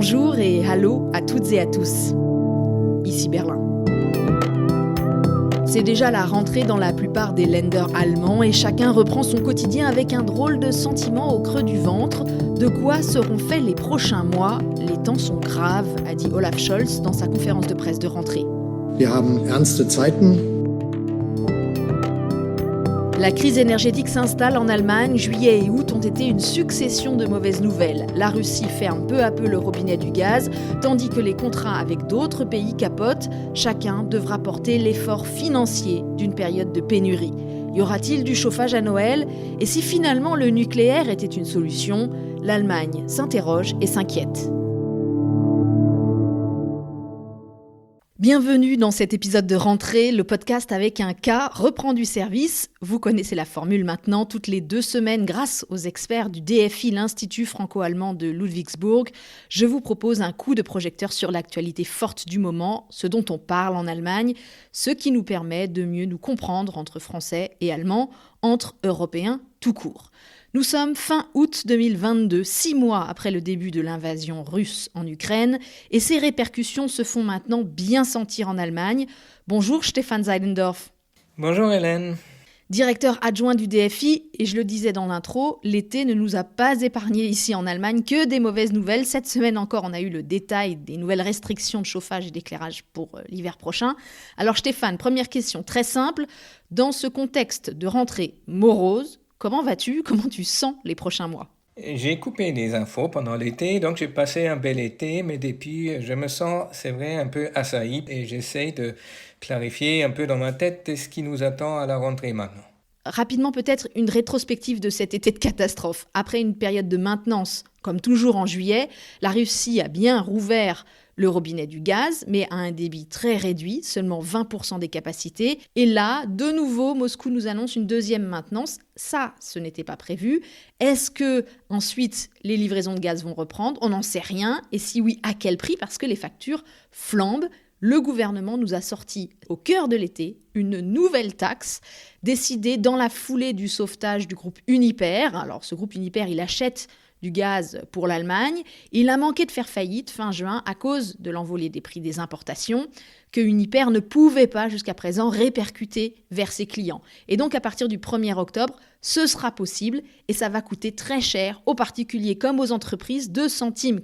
Bonjour et hallo à toutes et à tous. Ici Berlin. C'est déjà la rentrée dans la plupart des Länder allemands et chacun reprend son quotidien avec un drôle de sentiment au creux du ventre. De quoi seront faits les prochains mois ? Les temps sont graves, a dit Olaf Scholz dans sa conférence de presse de rentrée. Wir haben ernste Zeiten. La crise énergétique s'installe en Allemagne. Juillet et août ont été une succession de mauvaises nouvelles. La Russie ferme peu à peu le robinet du gaz, tandis que les contrats avec d'autres pays capotent. Chacun devra porter l'effort financier d'une période de pénurie. Y aura-t-il du chauffage à Noël ? Et si finalement le nucléaire était une solution ? L'Allemagne s'interroge et s'inquiète. Bienvenue dans cet épisode de rentrée, le podcast avec un cas reprend du service. Vous connaissez la formule maintenant, toutes les 2 semaines, grâce aux experts du DFI, l'Institut franco-allemand de Ludwigsburg, je vous propose un coup de projecteur sur l'actualité forte du moment, ce dont on parle en Allemagne, ce qui nous permet de mieux nous comprendre entre Français et Allemands, entre Européens tout court. Nous sommes fin août 2022, 6 mois après le début de l'invasion russe en Ukraine, et ces répercussions se font maintenant bien sentir en Allemagne. Bonjour Stefan Seidendorf. Bonjour Hélène. Directeur adjoint du DFI, et je le disais dans l'intro, l'été ne nous a pas épargné ici en Allemagne que des mauvaises nouvelles. Cette semaine encore, on a eu le détail des nouvelles restrictions de chauffage et d'éclairage pour l'hiver prochain. Alors Stéphane, première question très simple. Dans ce contexte de rentrée morose, comment vas-tu ? Comment tu sens les prochains mois ? J'ai coupé des infos pendant l'été, donc j'ai passé un bel été, mais depuis, je me sens, c'est vrai, un peu assailli et j'essaie de clarifier un peu dans ma tête ce qui nous attend à la rentrée maintenant. Rapidement, peut-être une rétrospective de cet été de catastrophe. Après une période de maintenance, comme toujours en juillet, la Russie a bien rouvert le robinet du gaz, mais à un débit très réduit, seulement 20% des capacités. Et là, de nouveau, Moscou nous annonce une deuxième maintenance. Ça, ce n'était pas prévu. Est-ce que ensuite les livraisons de gaz vont reprendre ? On n'en sait rien. Et si oui, à quel prix ? Parce que les factures flambent. Le gouvernement nous a sorti, au cœur de l'été, une nouvelle taxe décidée dans la foulée du sauvetage du groupe Uniper. Alors, ce groupe Uniper, il achète du gaz pour l'Allemagne. Il a manqué de faire faillite fin juin à cause de l'envolée des prix des importations que Uniper ne pouvait pas jusqu'à présent répercuter vers ses clients. Et donc à partir du 1er octobre, ce sera possible et ça va coûter très cher aux particuliers comme aux entreprises, 2,41 centimes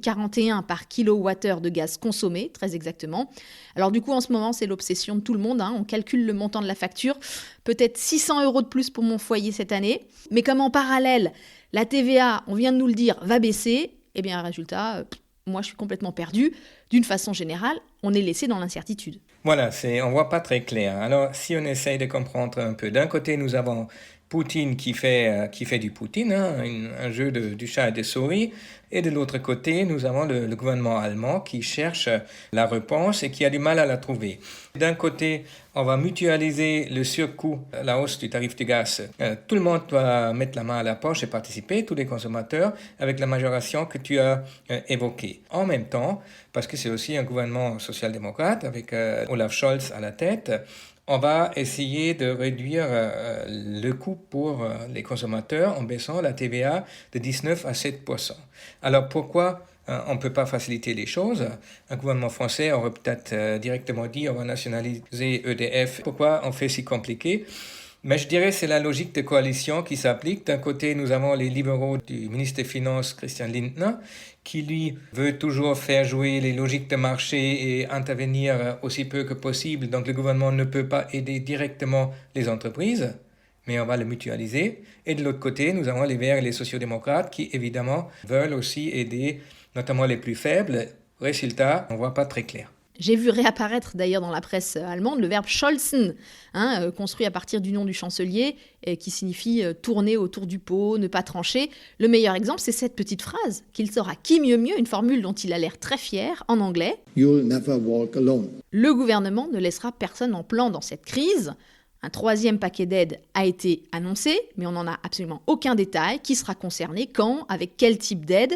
par kilowattheure de gaz consommé, très exactement. Alors du coup en ce moment c'est l'obsession de tout le monde, on calcule le montant de la facture, peut-être 600 € de plus pour mon foyer cette année, mais comme en parallèle la TVA, on vient de nous le dire, va baisser, eh bien résultat, moi je suis complètement perdu. D'une façon générale, on est laissé dans l'incertitude. Voilà, on voit pas très clair. Alors si on essaye de comprendre un peu, d'un côté nous avons Poutine qui fait du Poutine, un jeu du chat et des souris. Et de l'autre côté, nous avons le gouvernement allemand qui cherche la réponse et qui a du mal à la trouver. D'un côté, on va mutualiser le surcoût, la hausse du tarif du gaz. Tout le monde doit mettre la main à la poche et participer, tous les consommateurs, avec la majoration que tu as évoquée. En même temps, parce que c'est aussi un gouvernement social-démocrate avec Olaf Scholz à la tête, on va essayer de réduire le coût pour les consommateurs en baissant la TVA de 19 à 7%. Alors pourquoi on ne peut pas faciliter les choses ? Un gouvernement français aurait peut-être directement dit on va nationaliser EDF. Pourquoi on fait si compliqué ? Mais je dirais que c'est la logique de coalition qui s'applique. D'un côté, nous avons les libéraux du ministre des Finances, Christian Lindner, qui lui veut toujours faire jouer les logiques de marché et intervenir aussi peu que possible. Donc le gouvernement ne peut pas aider directement les entreprises, mais on va le mutualiser. Et de l'autre côté, nous avons les Verts et les sociodémocrates qui évidemment veulent aussi aider notamment les plus faibles. Résultat, on ne voit pas très clair. J'ai vu réapparaître d'ailleurs dans la presse allemande le verbe scholzen, construit à partir du nom du chancelier, qui signifie tourner autour du pot, ne pas trancher. Le meilleur exemple, c'est cette petite phrase qu'il sort à qui mieux mieux, une formule dont il a l'air très fier, en anglais. You'll never walk alone. Le gouvernement ne laissera personne en plan dans cette crise. Un 3e paquet d'aide a été annoncé, mais on n'en a absolument aucun détail. Qui sera concerné, quand, avec quel type d'aide ?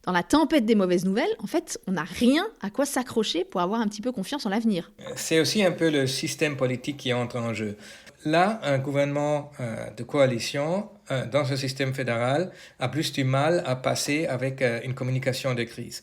Dans la tempête des mauvaises nouvelles, en fait, on n'a rien à quoi s'accrocher pour avoir un petit peu confiance en l'avenir. C'est aussi un peu le système politique qui entre en jeu. là, un gouvernement de coalition dans ce système fédéral a plus du mal à passer avec une communication de crise.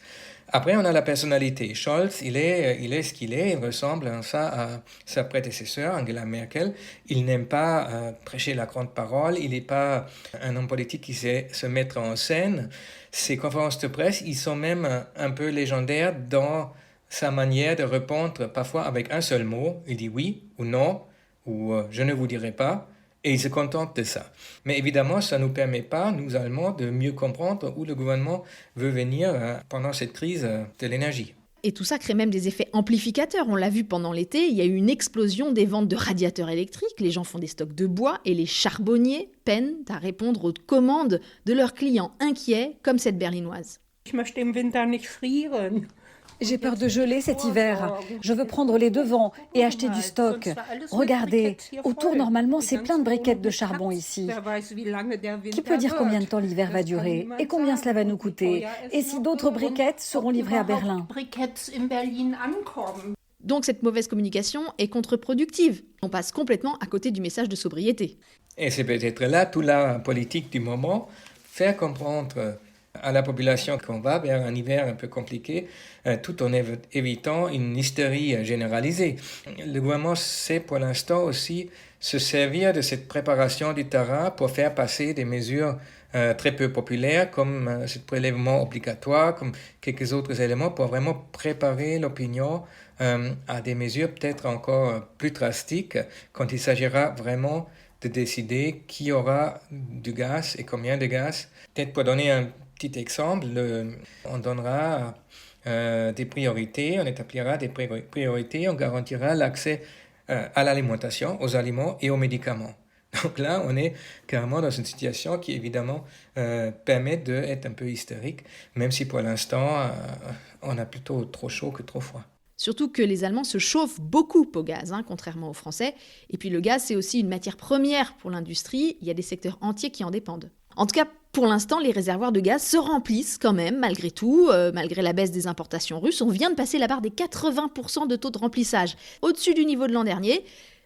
Après, on a la personnalité. Scholz, il est ce qu'il est, il ressemble en ça à sa prédécesseur, Angela Merkel. Il n'aime pas prêcher la grande parole, il n'est pas un homme politique qui sait se mettre en scène. Ses conférences de presse, ils sont même un peu légendaires dans sa manière de répondre, parfois avec un seul mot. Il dit oui ou non, ou je ne vous dirai pas. Et ils se contentent de ça. Mais évidemment, ça ne nous permet pas, nous Allemands, de mieux comprendre où le gouvernement veut venir pendant cette crise de l'énergie. Et tout ça crée même des effets amplificateurs. On l'a vu pendant l'été, il y a eu une explosion des ventes de radiateurs électriques. Les gens font des stocks de bois et les charbonniers peinent à répondre aux commandes de leurs clients inquiets, comme cette berlinoise. Ich möchte im Winter nicht frieren. J'ai peur de geler cet hiver. Je veux prendre les devants et acheter du stock. Regardez, autour normalement c'est plein de briquettes de charbon ici. Qui peut dire combien de temps l'hiver va durer et combien cela va nous coûter? Et si d'autres briquettes seront livrées à Berlin? Donc cette mauvaise communication est contre-productive. On passe complètement à côté du message de sobriété. Et c'est peut-être là toute la politique du moment, faire comprendre à la population qu'on va vers un hiver un peu compliqué, tout en évitant une hystérie généralisée. Le gouvernement sait pour l'instant aussi se servir de cette préparation du terrain pour faire passer des mesures très peu populaires comme ce prélèvement obligatoire, comme quelques autres éléments pour vraiment préparer l'opinion à des mesures peut-être encore plus drastiques quand il s'agira vraiment de décider qui aura du gaz et combien de gaz. Peut-être pour donner un petit exemple, on donnera des priorités, on établira des priorités, on garantira l'accès à l'alimentation, aux aliments et aux médicaments. Donc là, on est carrément dans une situation qui, évidemment, permet d'être un peu hystérique, même si pour l'instant, on a plutôt trop chaud que trop froid. Surtout que les Allemands se chauffent beaucoup au gaz, contrairement aux Français. Et puis le gaz, c'est aussi une matière première pour l'industrie. Il y a des secteurs entiers qui en dépendent. En tout cas, pour l'instant, les réservoirs de gaz se remplissent quand même, malgré tout, malgré la baisse des importations russes. On vient de passer la barre des 80% de taux de remplissage, au-dessus du niveau de l'an dernier.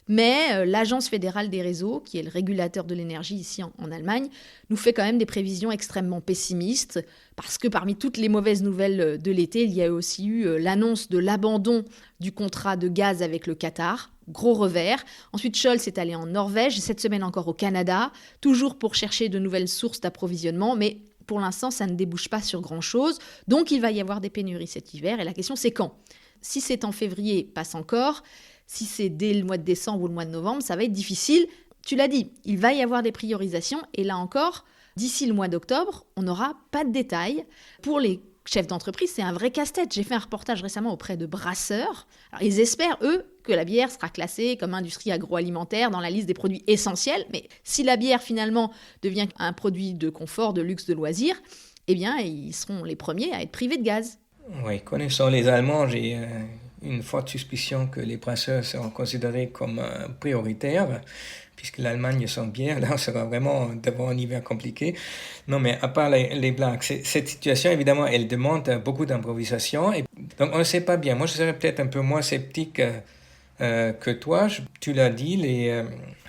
Mais l'Agence fédérale des réseaux, qui est le régulateur de l'énergie ici en Allemagne, nous fait quand même des prévisions extrêmement pessimistes, parce que parmi toutes les mauvaises nouvelles de l'été, il y a aussi eu l'annonce de l'abandon du contrat de gaz avec le Qatar. Gros revers. Ensuite, Scholz est allé en Norvège, cette semaine encore au Canada, toujours pour chercher de nouvelles sources d'approvisionnement, mais pour l'instant, ça ne débouche pas sur grand-chose. Donc, il va y avoir des pénuries cet hiver, et la question, c'est quand? Si c'est en février, passe encore. Si c'est dès le mois de décembre ou le mois de novembre, ça va être difficile. Tu l'as dit, il va y avoir des priorisations, et là encore, d'ici le mois d'octobre, on n'aura pas de détails. Pour les chefs d'entreprise, c'est un vrai casse-tête. J'ai fait un reportage récemment auprès de brasseurs. Alors, ils espèrent, eux, que la bière sera classée comme industrie agroalimentaire dans la liste des produits essentiels. Mais si la bière, finalement, devient un produit de confort, de luxe, de loisir, eh bien, ils seront les premiers à être privés de gaz. Oui, connaissant les Allemands, j'ai une forte suspicion que les brasseurs seront considérés comme prioritaires, puisque l'Allemagne sans bière, là, on sera vraiment devant un hiver compliqué. Non, mais à part les blagues, cette situation, évidemment, elle demande beaucoup d'improvisation. Et donc, on ne sait pas bien. Moi, je serais peut-être un peu moins sceptique que toi. Tu l'as dit, les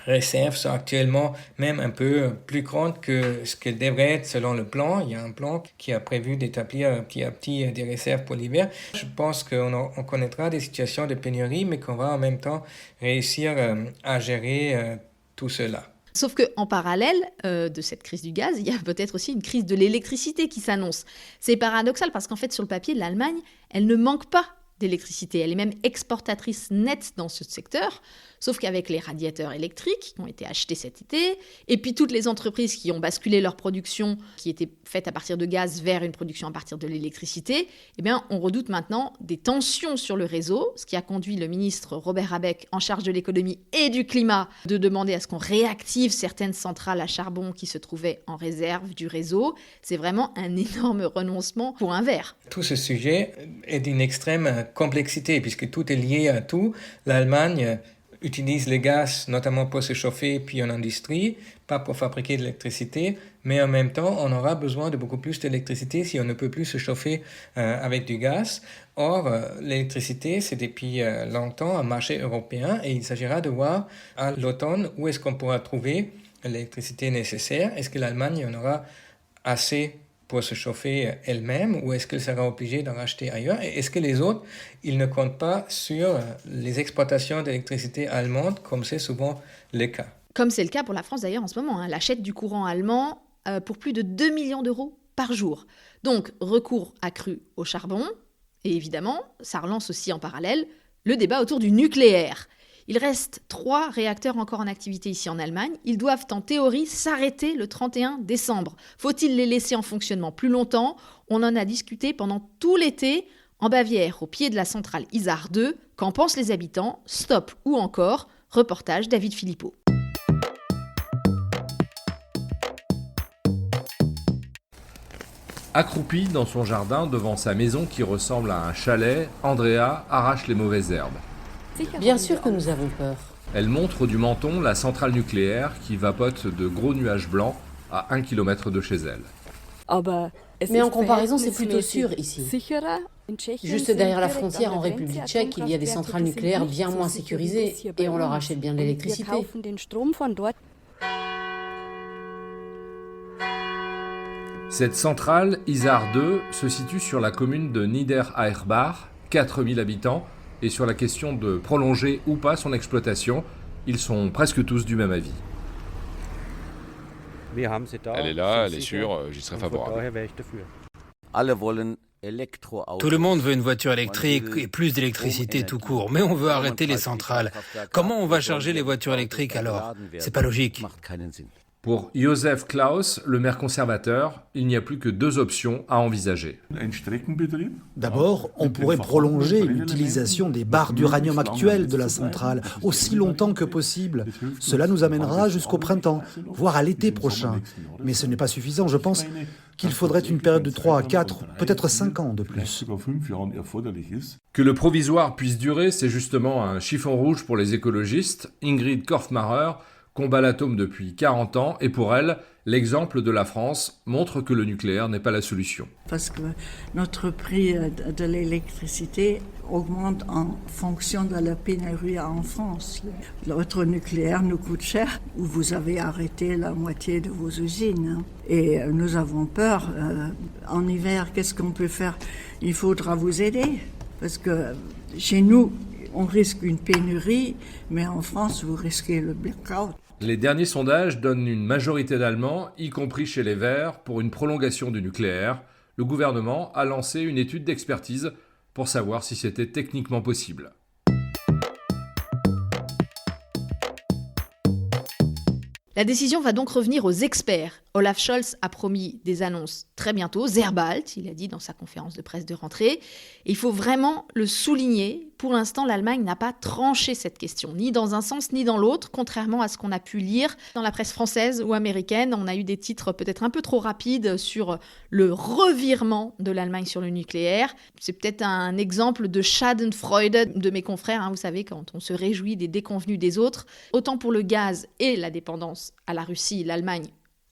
réserves sont actuellement même un peu plus grandes que ce qu'elles devraient être selon le plan. Il y a un plan qui a prévu d'établir petit à petit des réserves pour l'hiver. Je pense qu'on connaîtra des situations de pénurie, mais qu'on va en même temps réussir à gérer tout cela. Sauf qu'en parallèle de cette crise du gaz, il y a peut-être aussi une crise de l'électricité qui s'annonce. C'est paradoxal parce qu'en fait, sur le papier, l'Allemagne, elle ne manque pas d'électricité. Elle est même exportatrice nette dans ce secteur, sauf qu'avec les radiateurs électriques qui ont été achetés cet été, et puis toutes les entreprises qui ont basculé leur production, qui était faite à partir de gaz, vers une production à partir de l'électricité, eh bien, on redoute maintenant des tensions sur le réseau, ce qui a conduit le ministre Robert Habeck, en charge de l'économie et du climat, de demander à ce qu'on réactive certaines centrales à charbon qui se trouvaient en réserve du réseau. C'est vraiment un énorme renoncement pour un verre. Tout ce sujet est d'une extrême complexité, puisque tout est lié à tout. L'Allemagne utilise le gaz notamment pour se chauffer, puis en industrie, pas pour fabriquer de l'électricité, mais en même temps, on aura besoin de beaucoup plus d'électricité si on ne peut plus se chauffer avec du gaz. Or, l'électricité, c'est depuis longtemps un marché européen et il s'agira de voir à l'automne où est-ce qu'on pourra trouver l'électricité nécessaire. Est-ce que l'Allemagne en aura assez pour se chauffer elle-même ou est-ce qu'elle sera obligée d'en racheter ailleurs? Et est-ce que les autres, ils ne comptent pas sur les exportations d'électricité allemandes comme c'est souvent le cas? Comme c'est le cas pour la France d'ailleurs en ce moment, elle achète du courant allemand pour plus de 2 millions d'euros par jour. Donc, recours accru au charbon, et évidemment, ça relance aussi en parallèle le débat autour du nucléaire. Il reste 3 réacteurs encore en activité ici en Allemagne. Ils doivent en théorie s'arrêter le 31 décembre. Faut-il les laisser en fonctionnement plus longtemps? On en a discuté pendant tout l'été en Bavière, au pied de la centrale Isar 2. Qu'en pensent les habitants? Stop ou encore? Reportage David Philippot. Accroupie dans son jardin devant sa maison qui ressemble à un chalet, Andrea arrache les mauvaises herbes. Bien sûr que nous avons peur. Elle montre du menton la centrale nucléaire qui vapote de gros nuages blancs à 1 kilomètre de chez elle. Mais en comparaison, c'est plutôt sûr ici. Juste derrière la frontière en République tchèque, il y a des centrales nucléaires bien moins sécurisées et on leur achète bien de l'électricité. Cette centrale, Isar 2, se situe sur la commune de Niederairbach, 4000 habitants, et sur la question de prolonger ou pas son exploitation, ils sont presque tous du même avis. Elle est là, elle est sûre, j'y serai favorable. Tout le monde veut une voiture électrique et plus d'électricité tout court, mais on veut arrêter les centrales. Comment on va charger les voitures électriques alors? C'est pas logique. Pour Josef Klaus, le maire conservateur, il n'y a plus que 2 options à envisager. D'abord, on pourrait prolonger l'utilisation des barres d'uranium actuelles de la centrale aussi longtemps que possible. Cela nous amènera jusqu'au printemps, voire à l'été prochain. Mais ce n'est pas suffisant, je pense qu'il faudrait une période de 3 à 4, peut-être 5 ans de plus. Que le provisoire puisse durer, c'est justement un chiffon rouge pour les écologistes. Ingrid Korfmacher combat l'atome depuis 40 ans et pour elle, l'exemple de la France montre que le nucléaire n'est pas la solution. Parce que notre prix de l'électricité augmente en fonction de la pénurie en France. Votre nucléaire nous coûte cher. Vous avez arrêté la moitié de vos usines. Et nous avons peur. En hiver, qu'est-ce qu'on peut faire? Il faudra vous aider. Parce que chez nous, on risque une pénurie, mais en France, vous risquez le blackout. Les derniers sondages donnent une majorité d'Allemands, y compris chez les Verts, pour une prolongation du nucléaire. Le gouvernement a lancé une étude d'expertise pour savoir si c'était techniquement possible. La décision va donc revenir aux experts. Olaf Scholz a promis des annonces très bientôt, sehr bald, il a dit dans sa conférence de presse de rentrée. Et il faut vraiment le souligner. Pour l'instant, l'Allemagne n'a pas tranché cette question, ni dans un sens ni dans l'autre, contrairement à ce qu'on a pu lire dans la presse française ou américaine. On a eu des titres peut-être un peu trop rapides sur le revirement de l'Allemagne sur le nucléaire. C'est peut-être un exemple de Schadenfreude de mes confrères, vous savez, quand on se réjouit des déconvenus des autres. Autant pour le gaz et la dépendance à la Russie, l'Allemagne,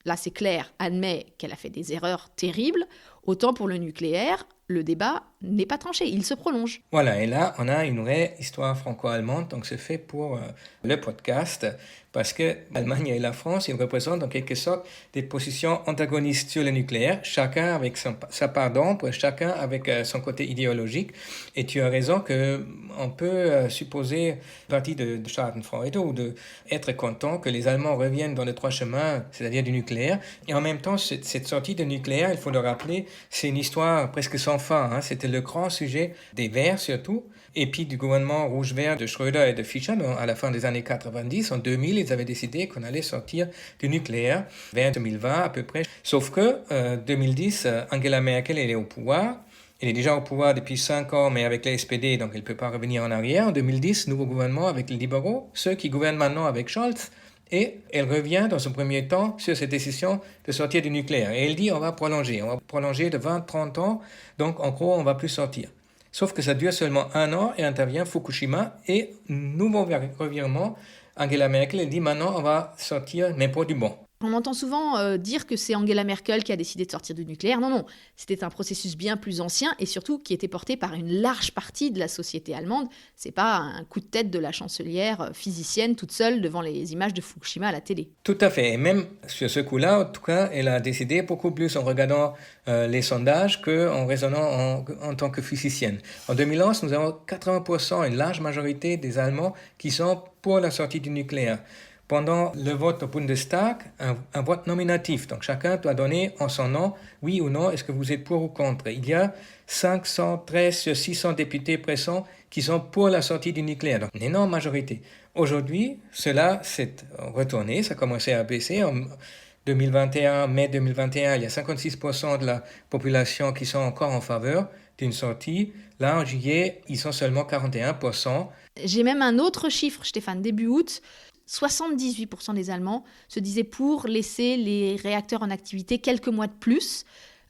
là c'est clair, admet qu'elle a fait des erreurs terribles. Autant pour le nucléaire, le débat n'est pas tranché, il se prolonge. Voilà, et là, on a une vraie histoire franco-allemande, donc c'est fait pour le podcast, parce que l'Allemagne et la France, ils représentent en quelque sorte des positions antagonistes sur le nucléaire, chacun avec sa part d'ombre, chacun avec son côté idéologique. Et tu as raison qu'on peut supposer partie de Schadenfreude ou d'être content que les Allemands reviennent dans les 3 chemins, c'est-à-dire du nucléaire. Et en même temps, cette sortie de nucléaire, il faut le rappeler, c'est une histoire presque sans fin. C'était le grand sujet des Verts surtout, et puis du gouvernement rouge-vert de Schröder et de Fischer à la fin des années 90. En 2000, ils avaient décidé qu'on allait sortir du nucléaire vers 2020 à peu près. Sauf que 2010, Angela Merkel elle est au pouvoir. Elle est déjà au pouvoir depuis 5 ans, mais avec la SPD, donc elle ne peut pas revenir en arrière. En 2010, nouveau gouvernement avec les libéraux, ceux qui gouvernent maintenant avec Scholz. Et elle revient dans un premier temps sur cette décision de sortir du nucléaire. Et elle dit on va prolonger de 20-30 ans, donc en gros on ne va plus sortir. Sauf que ça dure seulement 1 an et intervient Fukushima et nouveau revirement. Angela Merkel dit maintenant on va sortir, mais pour du bon. On entend souvent dire que c'est Angela Merkel qui a décidé de sortir du nucléaire. Non, c'était un processus bien plus ancien et surtout qui était porté par une large partie de la société allemande. C'est pas un coup de tête de la chancelière physicienne toute seule devant les images de Fukushima à la télé. Tout à fait. Et même sur ce coup-là, en tout cas, elle a décidé beaucoup plus en regardant les sondages qu'en raisonnant en tant que physicienne. En 2011, nous avons 80%, une large majorité des Allemands qui sont pour la sortie du nucléaire. Pendant le vote au Bundestag, un vote nominatif. Donc chacun doit donner en son nom, oui ou non, est-ce que vous êtes pour ou contre. Il y a 513 sur 600 députés présents qui sont pour la sortie du nucléaire. Donc une énorme majorité. Aujourd'hui, cela s'est retourné, ça a commencé à baisser. En 2021, mai 2021, il y a 56% de la population qui sont encore en faveur d'une sortie. Là, en juillet, ils sont seulement 41%. J'ai même un autre chiffre, Stéphane, début août. 78% des Allemands se disaient pour laisser les réacteurs en activité quelques mois de plus.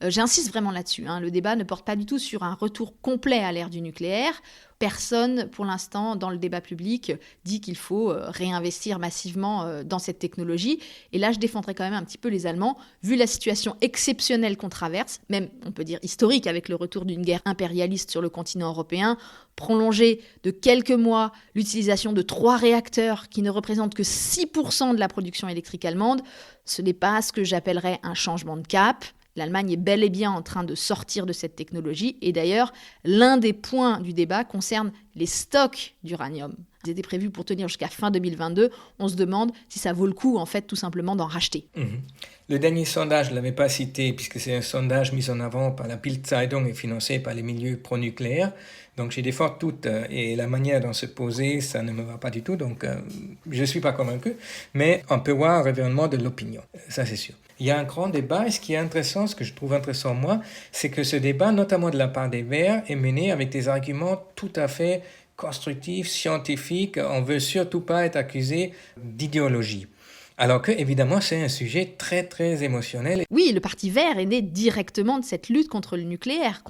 J'insiste vraiment là-dessus. Le débat ne porte pas du tout sur un retour complet à l'ère du nucléaire. Personne, pour l'instant, dans le débat public, dit qu'il faut réinvestir massivement dans cette technologie. Et là, je défendrai quand même un petit peu les Allemands, vu la situation exceptionnelle qu'on traverse, même, on peut dire, historique, avec le retour d'une guerre impérialiste sur le continent européen, prolonger de quelques mois l'utilisation de 3 réacteurs qui ne représentent que 6% de la production électrique allemande. Ce n'est pas ce que j'appellerais un changement de cap. L'Allemagne est bel et bien en train de sortir de cette technologie. Et d'ailleurs, l'un des points du débat concerne les stocks d'uranium. Ils étaient prévus pour tenir jusqu'à fin 2022. On se demande si ça vaut le coup, en fait, tout simplement d'en racheter. Le dernier sondage, je ne l'avais pas cité, puisque c'est un sondage mis en avant par la Bild-Zeitung et financé par les milieux pro-nucléaires. Donc j'ai des forts doutes et la manière dont se poser, ça ne me va pas du tout. Donc je ne suis pas convaincu. Mais on peut voir un revirement de l'opinion. Ça, c'est sûr. Il y a un grand débat et ce qui est intéressant, ce que je trouve intéressant moi, c'est que ce débat, notamment de la part des Verts, est mené avec des arguments tout à fait constructifs, scientifiques. On ne veut surtout pas être accusé d'idéologie. Alors que, évidemment, c'est un sujet très, très émotionnel. Oui, le Parti vert est né directement de cette lutte contre le nucléaire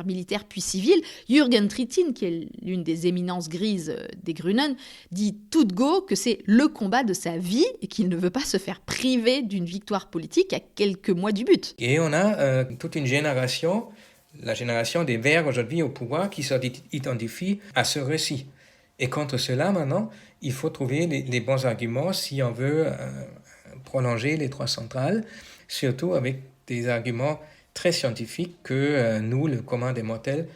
militaire puis civil. Jürgen Trittin, qui est l'une des éminences grises des Grünen, dit tout de go que c'est le combat de sa vie et qu'il ne veut pas se faire priver d'une victoire politique à quelques mois du but. Et on a toute une génération, la génération des Verts aujourd'hui au pouvoir, qui s'identifie à ce récit. Et contre cela, maintenant, il faut trouver les bons arguments si on veut prolonger les 3 centrales, surtout avec des arguments très scientifiques que nous, le commun des mortels,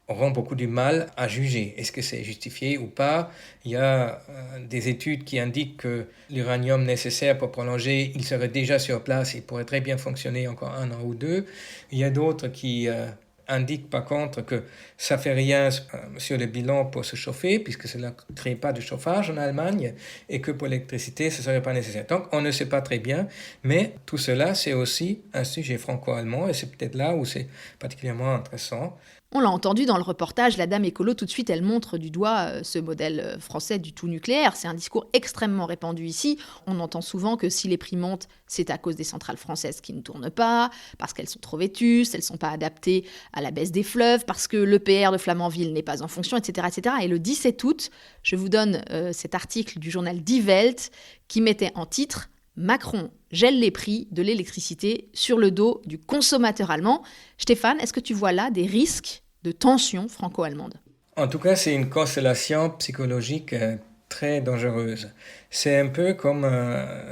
auront beaucoup du mal à juger. Est-ce que c'est justifié ou pas? Il y a des études qui indiquent que l'uranium nécessaire pour prolonger, il serait déjà sur place, il pourrait très bien fonctionner encore 1 an ou 2. Il y a d'autres qui indique par contre que ça fait rien sur le bilan pour se chauffer, puisque cela ne crée pas de chauffage en Allemagne, et que pour l'électricité, ce ne serait pas nécessaire. Donc, on ne sait pas très bien, mais tout cela, c'est aussi un sujet franco-allemand, et c'est peut-être là où c'est particulièrement intéressant. On l'a entendu dans le reportage, la dame écolo, tout de suite, elle montre du doigt ce modèle français du tout nucléaire. C'est un discours extrêmement répandu ici. On entend souvent que si les prix montent, c'est à cause des centrales françaises qui ne tournent pas, parce qu'elles sont trop vétustes, elles ne sont pas adaptées à la baisse des fleuves, parce que l'EPR de Flamanville n'est pas en fonction, etc., etc. Et le 17 août, je vous donne cet article du journal Die Welt qui mettait en titre « Macron gèle les prix de l'électricité sur le dos du consommateur allemand ». Stéphane, est-ce que tu vois là des risques de tension franco-allemande? En tout cas, c'est une constellation psychologique très dangereuse. C'est un peu comme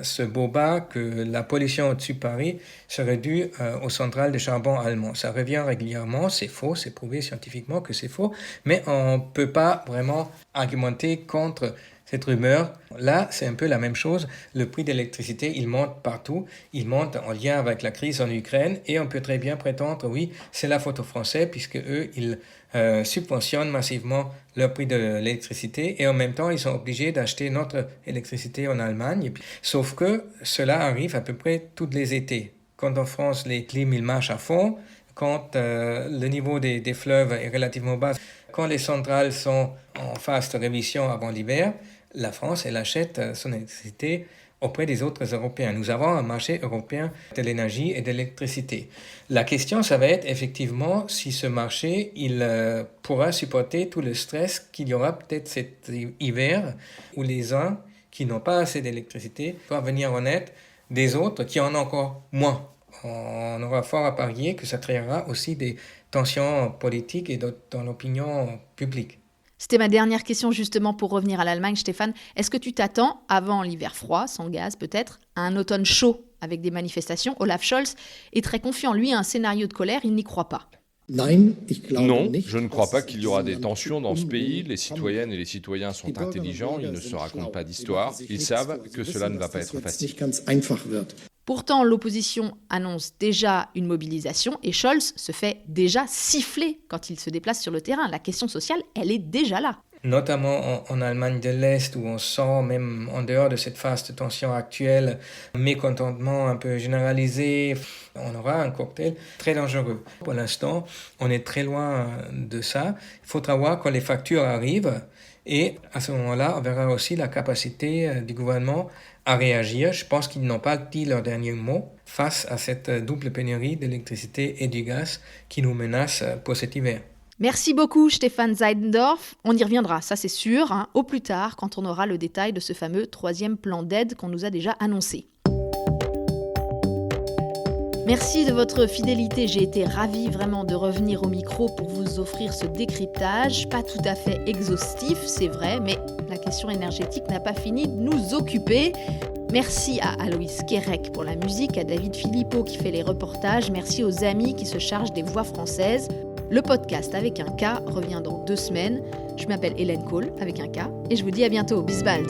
ce boba que la pollution au-dessus de Paris serait due aux centrales de charbon allemandes. Ça revient régulièrement, c'est faux, c'est prouvé scientifiquement que c'est faux, mais on ne peut pas vraiment argumenter contre cette rumeur. Là, c'est un peu la même chose. Le prix de l'électricité, il monte partout. Il monte en lien avec la crise en Ukraine. Et on peut très bien prétendre, oui, c'est la faute aux Français, puisque eux, ils subventionnent massivement le prix de l'électricité. Et en même temps, ils sont obligés d'acheter notre électricité en Allemagne. Sauf que cela arrive à peu près tous les étés. Quand en France, les clims, ils marchent à fond. Quand le niveau des fleuves est relativement bas. Quand les centrales sont en phase de révision avant l'hiver, la France, elle achète son électricité auprès des autres Européens. Nous avons un marché européen de l'énergie et de l'électricité. La question, ça va être effectivement si ce marché, il pourra supporter tout le stress qu'il y aura peut-être cet hiver où les uns qui n'ont pas assez d'électricité doivent venir en aide des autres qui en ont encore moins. On aura fort à parier que ça créera aussi des tensions politiques et dans l'opinion publique. C'était ma dernière question justement pour revenir à l'Allemagne, Stéphane. Est-ce que tu t'attends, avant l'hiver froid, sans gaz peut-être, à un automne chaud avec des manifestations? Olaf Scholz est très confiant. Lui, à un scénario de colère, il n'y croit pas. Non, je ne crois pas qu'il y aura des tensions dans ce pays. Les citoyennes et les citoyens sont intelligents, ils ne se racontent pas d'histoire. Ils savent que cela ne va pas être facile. Pourtant, l'opposition annonce déjà une mobilisation et Scholz se fait déjà siffler quand il se déplace sur le terrain. La question sociale, elle est déjà là. Notamment en Allemagne de l'Est, où on sent, même en dehors de cette phase de tension actuelle, un mécontentement un peu généralisé. On aura un cocktail très dangereux. Pour l'instant, on est très loin de ça. Il faudra voir quand les factures arrivent. Et à ce moment-là, on verra aussi la capacité du gouvernement à réagir. Je pense qu'ils n'ont pas dit leur dernier mot face à cette double pénurie d'électricité et du gaz qui nous menace pour cet hiver. Merci beaucoup Stéphane Seidendorf. On y reviendra, ça c'est sûr, au plus tard quand on aura le détail de ce fameux 3e plan d'aide qu'on nous a déjà annoncé. Merci de votre fidélité, j'ai été ravie vraiment de revenir au micro pour vous offrir ce décryptage, pas tout à fait exhaustif, c'est vrai, mais la question énergétique n'a pas fini de nous occuper. Merci à Aloïs Kérec pour la musique, à David Philippot qui fait les reportages, merci aux amis qui se chargent des voix françaises. Le podcast avec un K revient dans 2 semaines. Je m'appelle Hélène Cole avec un K et je vous dis à bientôt. Bis bald.